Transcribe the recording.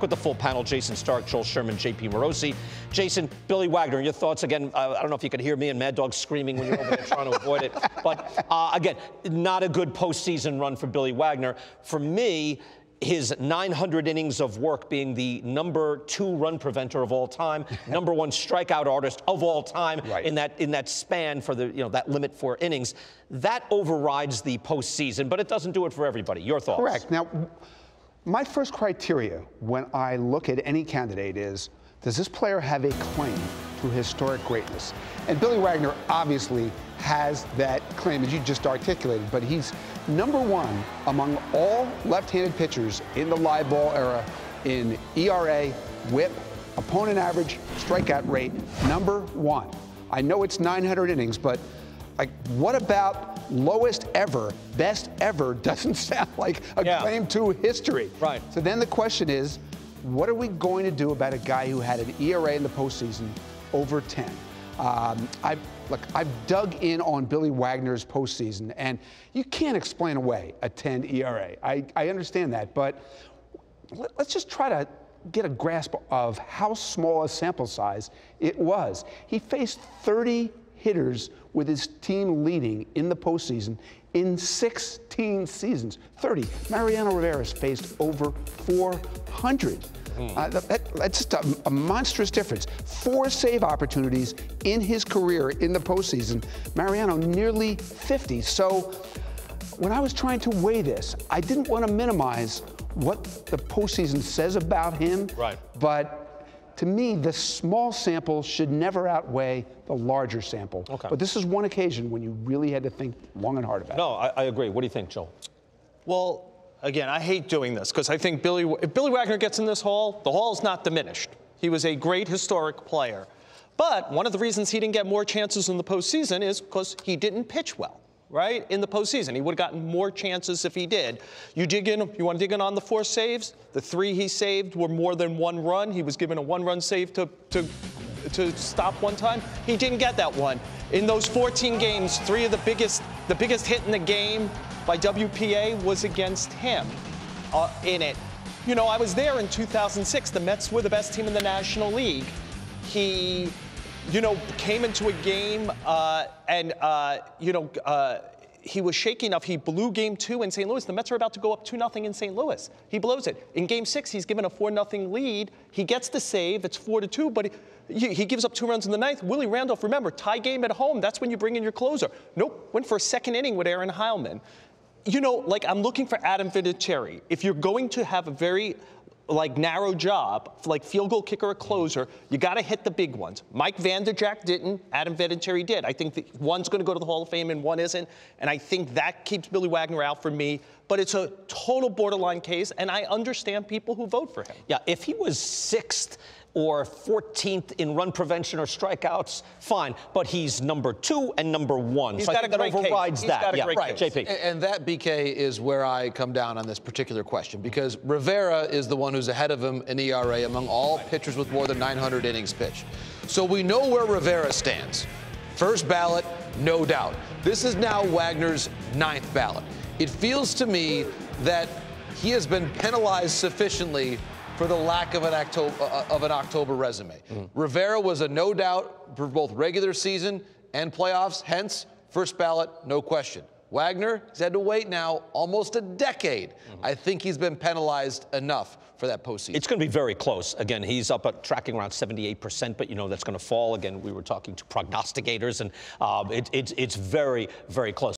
with the full panel: Jason Stark, Joel Sherman, J.P. Morosi. Jason, Billy Wagner, your thoughts again? I don't know if you could hear me and Mad Dog screaming when you're over there trying to avoid it. But again, not a good postseason run for Billy Wagner. For me, his 900 innings of work being the #2 run preventer of all time, #1 strikeout artist of all time, right, in that span for the that limit for innings, that overrides the postseason, but it doesn't do it for everybody. Your thoughts? Correct. Now, my first criteria when I look at any candidate is, does this player have a claim to historic greatness? And Billy Wagner obviously has that claim, as you just articulated, but he's #1 among all left-handed pitchers in the live ball era in ERA, WHIP, opponent average, strikeout rate, #1. I know it's 900 innings, but like, what about lowest ever, best ever doesn't sound like a claim to history. Right. So then the question is, what are we going to do about a guy who had an ERA in the postseason over 10? I've dug in on Billy Wagner's postseason, and you can't explain away a 10 ERA. I understand that, but let's just try to get a grasp of how small a sample size it was. He faced 30 hitters with his team leading in the postseason in 16 seasons. 30. Mariano Rivera's faced over 400. That's just a monstrous difference. 4 save opportunities in his career in the postseason. Mariano nearly 50. So when I was trying to weigh this, I didn't want to minimize what the postseason says about him. Right. But to me, the small sample should never outweigh the larger sample. Okay. But this is one occasion when you really had to think long and hard about it. No, I agree. What do you think, Joel? Well, again, I hate doing this because I think if Billy Wagner gets in this hall, the hall is not diminished. He was a great historic player. But one of the reasons he didn't get more chances in the postseason is because he didn't pitch well, right? In the postseason, he would have gotten more chances if he did. You want to dig in on the 4 saves? The 3 he saved were more than 1 run. He was given a 1-run save to stop one time. He didn't get that one. In those 14 games, 3 of the biggest hit in the game by WPA was against him in it. You know, I was there in 2006. The Mets were the best team in the National League. He, came into a game he was shaky enough. He blew game 2 in St. Louis. The Mets are about to go up 2-0 in St. Louis. He blows it. In game 6, he's given a 4-0 lead. He gets the save. It's 4-2, but he gives up 2 runs in the 9th. Willie Randolph, remember, tie game at home. That's when you bring in your closer. Nope, went for a 2nd inning with Aaron Heilman. I'm looking for Adam Vinatieri. If you're going to have a very narrow job, like field goal kicker or closer, you got to hit the big ones. Mike Vanderjagt didn't. Adam Vinatieri did. I think one's going to go to the Hall of Fame and one isn't, and I think that keeps Billy Wagner out for me. But it's a total borderline case, and I understand people who vote for him. Yeah, if he was 6th or 14th in run prevention or strikeouts, fine. But he's #2 and #1. He's so got I think that overrides that. Got a great right, case. JP. And that, BK, is where I come down on this particular question, because Rivera is the one who's ahead of him in ERA among all pitchers with more than 900 innings pitched. So we know where Rivera stands. First ballot, no doubt. This is now Wagner's 9th ballot. It feels to me that he has been penalized sufficiently for the lack of an October resume. Rivera was a no doubt for both regular season and playoffs, hence first ballot, no question. Wagner has had to wait now almost a decade. I think he's been penalized enough for that postseason. It's going to be very close. Again, he's up at tracking around 78%, but that's going to fall. Again, we were talking to prognosticators, and it's very, very close.